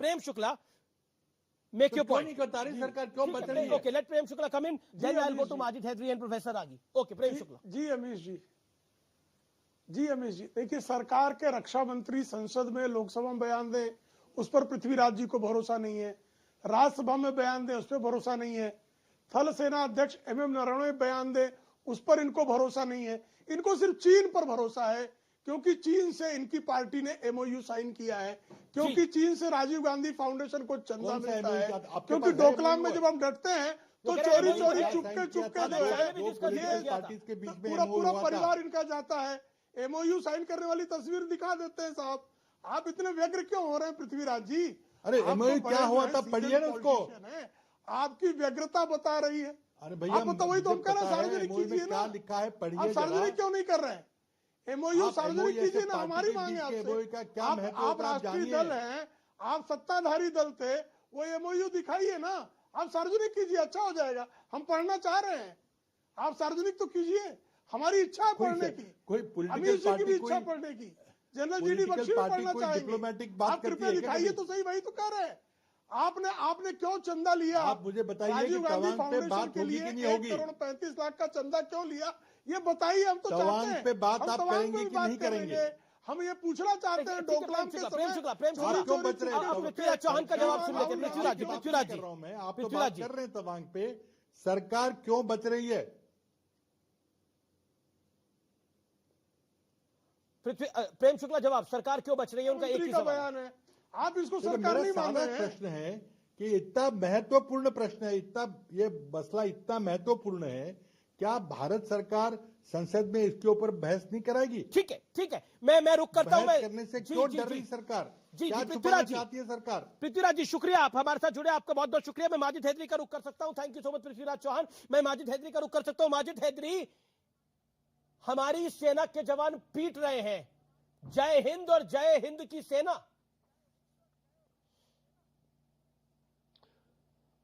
Prem Shukla, make your point. नहीं करता रही सरकार, क्यों बच रही है? Okay, let Prem Shukla come in. Then I'll go to Majid Hydari and Professor Ragi. Okay, Prem Shukla. जी अमीश जी, देखिए सरकार के रक्षा मंत्री संसद में लोकसभा में बयान दें, उस पर पृथ्वीराज जी को भरोसा नहीं है। राज्यसभा में बयान दें, उस पर भरोसा नहीं है। थल सेना अध्यक्ष MM नरवणे बयान दें, उस पर इनको भरोसा नहीं है। इनको सिर्फ चीन पर भरोसा है, क्योंकि चीन से इनकी पार्टी ने MOU साइन किया है, क्योंकि चीन से राजीव गांधी फाउंडेशन को चंदा मिलता है, क्योंकि डोकलाम में जब हम डरते हैं तो चोरी चुपके जो है पूरा परिवार इनका जाता है। MOU साइन करने वाली तस्वीर दिखा देते हैं साहब। आप इतने व्यग्र क्यों हो रहे हैं पृथ्वीराज जी? अरे MOU क्या हुआ था, पढ़िए ना उसको। आपकी व्यग्रता बता रही है। अरे भैया, आप तो वही तो हम कह रहे हैं, सार्वजनिक कीजिए ना। क्या लिखा है पढ़िए। आप सार्वजनिक क्यों नहीं कर रहे हैं? MOU सार्वजनिक कीजिए ना, हमारी मांग है आपसे। आप राष्ट्रीय दल हैं, आप सत्ताधारी दल थे, वो MOU दिखाइए ना, आप सार्वजनिक कीजिए, अच्छा हो जाएगा। हम पढ़ना चाह रहे हैं, आप सार्वजनिक तो कीजिए। हमारी इच्छा है पढ़ने की, कोई अमीर जी की भी इच्छा पढ़ने की, जनरल GD बख्शी भी पढ़ना चाहेंगे। आप कृपया दिखाइए तो सही, वही तो कह रहे हैं। आपने क्यों चंदा लिया? आप मुझे बताइए राजीव कि गांधी तवांग पे फाउंडेशन बात के होगी लिए कि नहीं 1 होगी? करोड़ 35 लाख का चंदा क्यों लिया, ये बताइए। हम तो चाहते तवांग हैं पे बात हम आप तवांग करेंगे पे कि बात नहीं करेंगे? हम ये पूछना चाहते हैं, डोकलाम के समय आप क्यों बच रहे हैं? पृथ्वीराज चौहान का जवाब सुन लेते हैं। पृथ्वीराज जी, पृथ्वीराज जी, मैं आप तो बात कर रहे हैं तवांग पे, सरकार क्यों बच रही है? प्रेम शुक्ला जवाब, सरकार क्यों बच रही है, उनका एक ही बयान है। आप इसको सरकार मेरा नहीं मान सादा रहे हैं। प्रश्न है कि इतना महत्वपूर्ण प्रश्न है, ये मसला इतना महत्वपूर्ण है, क्या भारत सरकार संसद में इसके ऊपर बहस नहीं कराएगी? ठीक है, मैं रुक करता हूं। बहस करने से क्यों डर रही सरकार? क्या छुपाना चाहती है सरकार? पृथ्वीराज जी शुक्रिया, आप हमारे साथ जुड़े, आपका बहुत बहुत शुक्रिया। मैं माजिद हैदरी का रुख कर सकता हूं। Thank you so much Prithviraj Chauhan. मैं माजिद हैदरी का रुख कर सकता हूं। माजिद हैदरी, हमारी सेना के जवान पीट रहे हैं, जय हिंद और जय हिंद की सेना।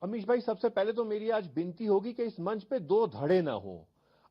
अमीश भाई, सबसे पहले तो मेरी आज विनती होगी कि इस मंच पे दो धड़े ना हो।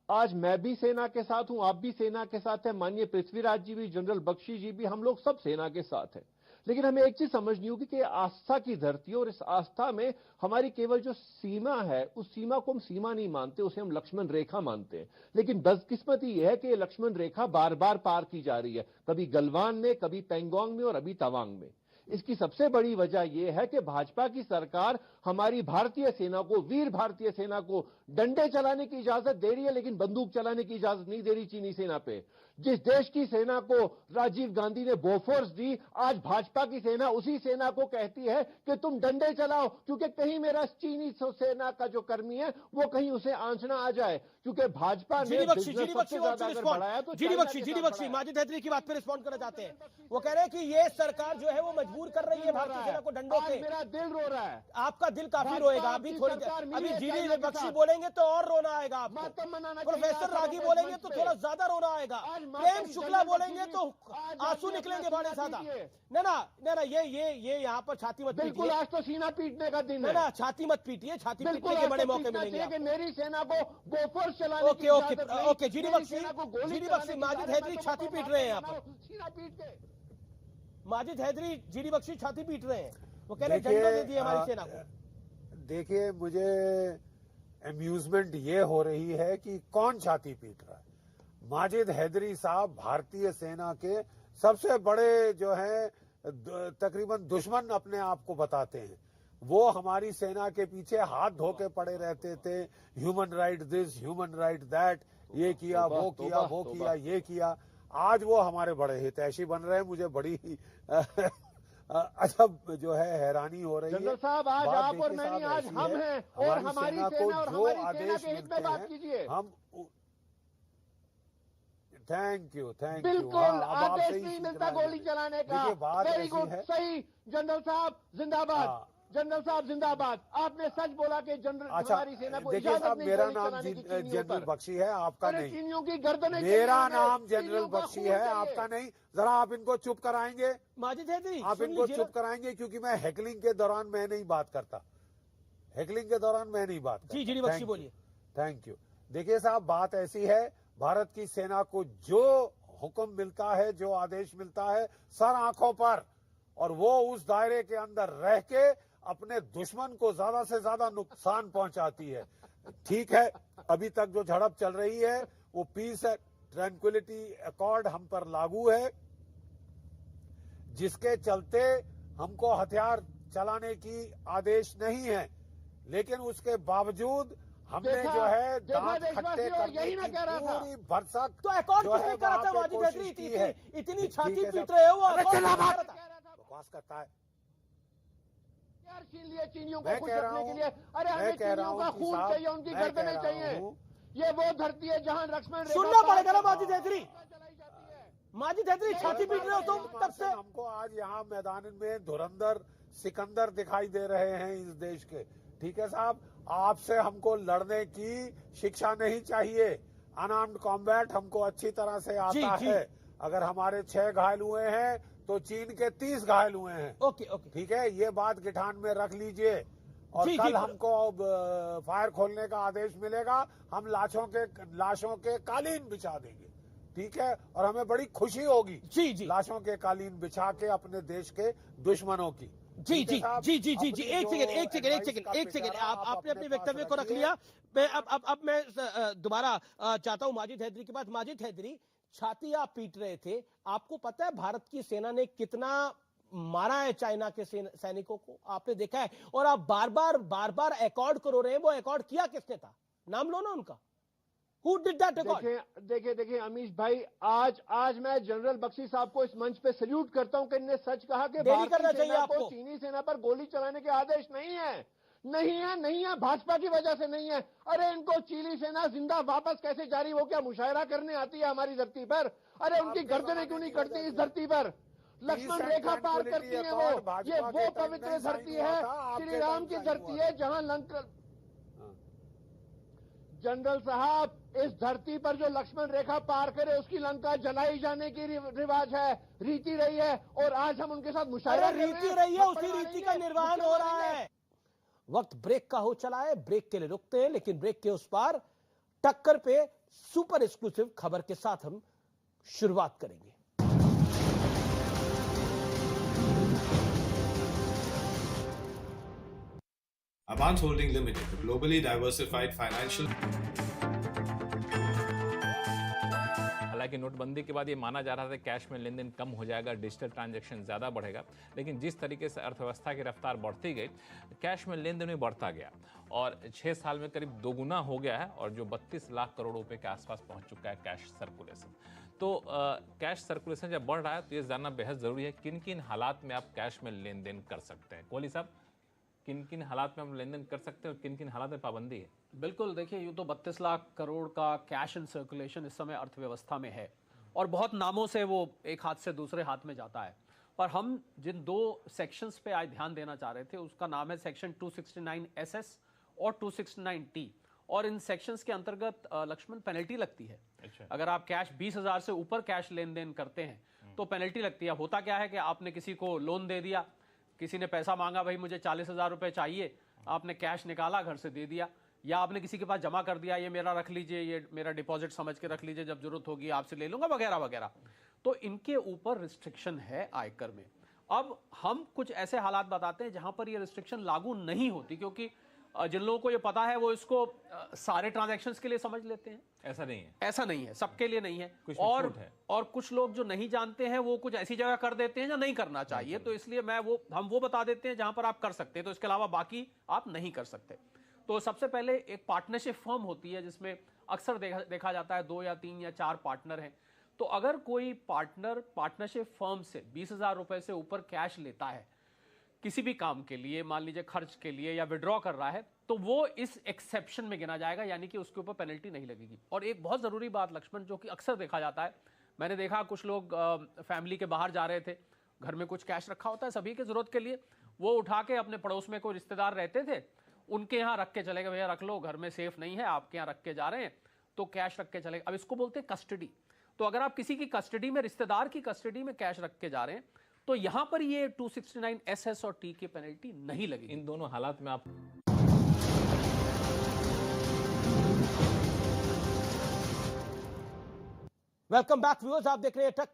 आज मैं भी सेना के साथ हूं, आप भी सेना के साथ हैं, माननीय पृथ्वीराज जी भी, जनरल बख्शी जी भी, हम लोग सब सेना के साथ हैं। लेकिन हमें एक चीज समझनी होगी कि आस्था की धरती है, और इस आस्था में हमारी केवल जो सीमा है, उस सीमा को हम सीमा नहीं मानते, उसे हम लक्ष्मण रेखा मानते हैं। लेकिन बदकिस्मती यह है कि ये लक्ष्मण रेखा बार बार पार की जा रही है, कभी गलवान में, कभी पेंगोंग में और अभी तवांग में। इसकी सबसे बड़ी वजह यह है कि भाजपा की सरकार हमारी भारतीय सेना को, वीर भारतीय सेना को डंडे चलाने की इजाजत दे रही है, लेकिन बंदूक चलाने की इजाजत नहीं दे रही चीनी सेना पे। जिस देश की सेना को राजीव गांधी ने बोफोर्स दी, आज भाजपा की सेना उसी सेना को कहती है कि तुम डंडे चलाओ, क्योंकि कहीं मेरा चीनी सेना का जो कर्मी है वो कहीं उसे आंचना आ जाए। क्योंकि भाजपा ने माजिद हैदरी की बात पे रिस्पॉन्ड करना चाहते हैं। वो कह रहे हैं कि ये सरकार जो है वो मजबूर कर रही है भारतीय सेना को डंडों से। मेरा दिल रो रहा है। आपका दिल काफी रोएगा, अभी थोड़ी अभी GD बख्शी बोलेंगे तो और रोना आएगा आपको। प्रोफेसर रागी बोलेंगे तो थोड़ा ज्यादा रोना आएगा। प्रेम शुक्ला बोलेंगे तो आंसू निकलेंगे बड़े ज्यादा। ना ये यहाँ पर छाती मत बिल्कुल, आज तो सीना पीटने का दिन है। ना छाती मत पीटिए, छाती पीटने के बड़े मौके मिलेंगे कि मेरी सेना को बोफोर्स चलाने की इजाजत नहीं। ओके GD बख्शी माजिद हैदरी छाती पीट रहे हैं यहाँ पर। सीना पीट के माजिद हैदरी GD बख्शी छाती पीट रहे हैं, वो कह रहे हैं झंडा दे दिए हमारी सेना को। देखिए, मुझे अम्यूजमेंट ये हो रही है कि कौन छाती पीट रहा है। माजिद हैदरी साहब भारतीय सेना के सबसे बड़े जो है तकरीबन दुश्मन अपने आप को बताते हैं। वो हमारी सेना के पीछे हाथ धो के पड़े रहते थे, human right this, human right that, ये किया, वो किया, वो किया, ये किया। आज वो हमारे बड़े हितैषी बन रहे हैं। मुझे बड़ी अजब जो है हैरानी हो रही है। जनरल साहब, आज आप और मैं नहीं, आज हम हैं, और हमारी सेना और हमारी सेना के हित में बात कीजिए। हम थैंक यू बिल्कुल, आदेश नहीं मिलता गोली चलाने का। वेरी गुड, सही। जनरल साहब जिंदाबाद, जनरल साहब जिंदाबाद। आपने सच बोला कि जनरल हमारी सेना को इजाजत नहीं। मेरा नाम जनरल बख्शी है, आपका नहीं। चीनियों की गर्दनें, मेरा नाम जनरल बख्शी है, आपका नहीं। जरा आप इनको चुप कराएंगे, माजिद हैदरी आप इनको चुप कराएंगे, क्योंकि मैं हैकलिंग के दौरान मैं नहीं बात करता। हैकलिंग के दौरान मैं नहीं बात करता। जी GD बख्शी बोलिए। Thank you. देखिए साहब, बात ऐसी है, भारत की सेना को जो हुक्म मिलता है, जो आदेश मिलता है, सर आंखों पर और वो उस दायरे के अंदर रह के अपने दुश्मन को ज्यादा से ज्यादा नुकसान पहुंचाती है। ठीक है, अभी तक जो झड़प चल रही है वो पीस ट्रैंक्विलिटी अकॉर्ड हम पर लागू है, जिसके चलते हमको हथियार चलाने की आदेश नहीं है, लेकिन उसके बावजूद हमने जो है दांत खट्टे करने की पूरी भरसक तो अकॉर्ड जो किसने है करा था वहाँ पे माजिद कोशिश हैदरी? की है। इतनी छाती ठीक है पीट साहब। रहे हो, वो अरे अकॉर्ड चला किसने बात। करा था? बकवास करता है। यार छीन लिए चीनियों को मैं खुश कह रहा रखने के हूं- लिए। अरे मैं हमें कह रहा चीनियों का हूं कि खून साहब, चाहिए, उनकी मैं गर्दनें कह रहा चाहिए। हूं- ये वो धरती है जहां लक्ष्मण रेखा सुनना पार पड़ेगा ना करके माजिद हैदरी। चलाई जाती है। माजिद हैदरी छाती पीट रहे हो तुम तब से। हमको आज यहाँ मैदान में धुरंधर सिकंदर दिखाई दे रहे हैं इस देश के। ठीक है साहब, आपसे हमको लड़ने की शिक्षा नहीं चाहिए। अनआर्म्ड कॉम्बैट हमको अच्छी तरह से आता जी। है। अगर हमारे 6 घायल हुए हैं तो चीन के 30 घायल हुए हैं। ओके ओके, ठीक है, ये बात गिठान में रख लीजिए। और जी, कल जी। हमको फायर खोलने का आदेश मिलेगा, हम लाशों के कालीन बिछा देंगे। ठीक है, और हमें बड़ी खुशी होगी जी जी लाशों के कालीन बिछा के अपने देश के दुश्मनों की। जी ठीक है जी साहब, जी जी जी जी अपनी एक जो सेकंड advice का पिटारा आपने अपने पास वक्तव्य को रख रखिए। लिया। मैं अब मैं दोबारा चाहता हूं माजिद हैदरी के पास। माजिद हैदरी, छाती आप पीट रहे थे, आपको पता है भारत की सेना ने कितना मारा है चाइना के सैनिकों को? आपने देखा है। और आप बार बार अकॉर्ड करो रहे हैं, वो अकॉर्ड किया किसने था? नाम लो ना उनका। Who did that accord? देखिए अमीश भाई, आज मैं जनरल बख्शी साहब को इस मंच पे सल्यूट करता हूं कि इन्होंने सच कहा कि देरी करना भारतीय चाहिए सेना आपको। को चीनी सेना पर गोली चलाने के आदेश नहीं है, भाजपा की वजह से नहीं है। अरे इनको चीनी सेना जिंदा वापस कैसे जारी, वो क्या मुशायरा करने आती है हमारी धरती पर? अरे उनकी गर्दनें क्यों नहीं कटती इस धरती पर? लक्ष्मण रेखा पार करती है वो। ये वो पवित्र धरती है, श्री राम की धरती है, जहां लंका। जनरल साहब, इस धरती पर जो लक्ष्मण रेखा पार करे उसकी लंका जलाई जाने की रिवाज है, रीति रही है, और आज हम उनके साथ मुशायरा कर रहे हैं। रीति रही है, उसी रीति का निर्वहन हो रहा है। वक्त ब्रेक का हो चला है, ब्रेक के लिए रुकते हैं, लेकिन ब्रेक के उस पार टक्कर पे सुपर एक्सक्लूसिव खबर के साथ हम शुरुआत करेंगे। Avant Holding Limited, a globally diversified financial. हालांकि नोटबंदी के बाद ये माना जा रहा था कैश में लेन देन कम हो जाएगा, डिजिटल ट्रांजैक्शन ज़्यादा बढ़ेगा, लेकिन जिस तरीके से अर्थव्यवस्था की रफ्तार बढ़ती गई, कैश में लेन देन भी बढ़ता गया और 6 साल में करीब 2 गुना हो गया है और जो 32 लाख करोड़ रुपए के आसपास पहुंच चुका है कैश सर्कुलेशन। तो कैश सर्कुलेशन जब बढ़ रहा है तो ये जानना बेहद ज़रूरी है किन किन हालात में आप कैश में लेन देन कर सकते हैं। कोहली साहब, किन किन हालात में हम लेन देन कर सकते हैं और किन किन हालात में पाबंदी है? बिल्कुल, देखिए यूँ तो 32 लाख करोड़ का कैश इन सर्कुलेशन इस समय अर्थव्यवस्था में है और बहुत नामों से वो एक हाथ से दूसरे हाथ में जाता है। पर हम जिन 2 सेक्शंस पे आज ध्यान देना चाह रहे थे, उसका नाम है सेक्शन 269SS और 269T, और इन सेक्शंस के अंतर्गत लक्ष्मण पेनल्टी लगती है। अच्छा। अगर आप कैश 20,000 से ऊपर कैश लेन देन करते हैं तो पेनल्टी लगती है। होता क्या है कि आपने किसी को लोन दे दिया, किसी ने पैसा मांगा, भाई मुझे 40,000 रुपए चाहिए, आपने कैश निकाला, घर से दे दिया, या आपने किसी के पास जमा कर दिया, ये मेरा रख लीजिए, ये मेरा डिपॉजिट समझ के रख लीजिए, जब जरूरत होगी आपसे ले लूंगा, वगैरह वगैरह। तो इनके ऊपर रिस्ट्रिक्शन है आयकर में। अब हम कुछ ऐसे हालात बताते हैं जहां पर ये रिस्ट्रिक्शन लागू नहीं होती, क्योंकि जिन लोगों को ये पता है वो इसको सारे ट्रांजैक्शंस के लिए समझ लेते हैं। ऐसा नहीं है, ऐसा नहीं है, सबके लिए नहीं है। कुछ और छूट है। और कुछ लोग जो नहीं जानते हैं वो कुछ ऐसी जगह कर देते हैं जो नहीं करना चाहिए, तो इसलिए हम वो बता देते हैं जहां पर आप कर सकते हैं, तो इसके अलावा बाकी आप नहीं कर सकते। तो सबसे पहले एक पार्टनरशिप फर्म होती है जिसमें अक्सर देखा जाता है 2 या 3 या 4 पार्टनर हैं। तो अगर कोई पार्टनर पार्टनरशिप फर्म से 20,000 रुपए से ऊपर कैश लेता है किसी भी काम के लिए, मान लीजिए खर्च के लिए या विड्रॉ कर रहा है, तो वो इस एक्सेप्शन में गिना जाएगा, यानी कि उसके ऊपर पेनल्टी नहीं लगेगी। और एक बहुत ज़रूरी बात लक्ष्मण, जो कि अक्सर देखा जाता है, मैंने देखा कुछ लोग फैमिली के बाहर जा रहे थे, घर में कुछ कैश रखा होता है सभी की ज़रूरत के लिए, वो उठा के अपने पड़ोस में कोई रिश्तेदार रहते थे उनके यहाँ रख के चले गए, भैया रख लो, घर में सेफ नहीं है, आपके यहाँ रख के जा रहे हैं, तो कैश रख के चले गए। अब इसको बोलते हैं कस्टडी। तो अगर आप किसी की कस्टडी में, रिश्तेदार की कस्टडी में कैश रख के जा रहे हैं, तो यहां पर ये 269SS और T की पेनल्टी नहीं लगेगी। इन दोनों हालात में आप वेलकम बैक व्यूअर्स, आप देख रहे हैं टक्कर।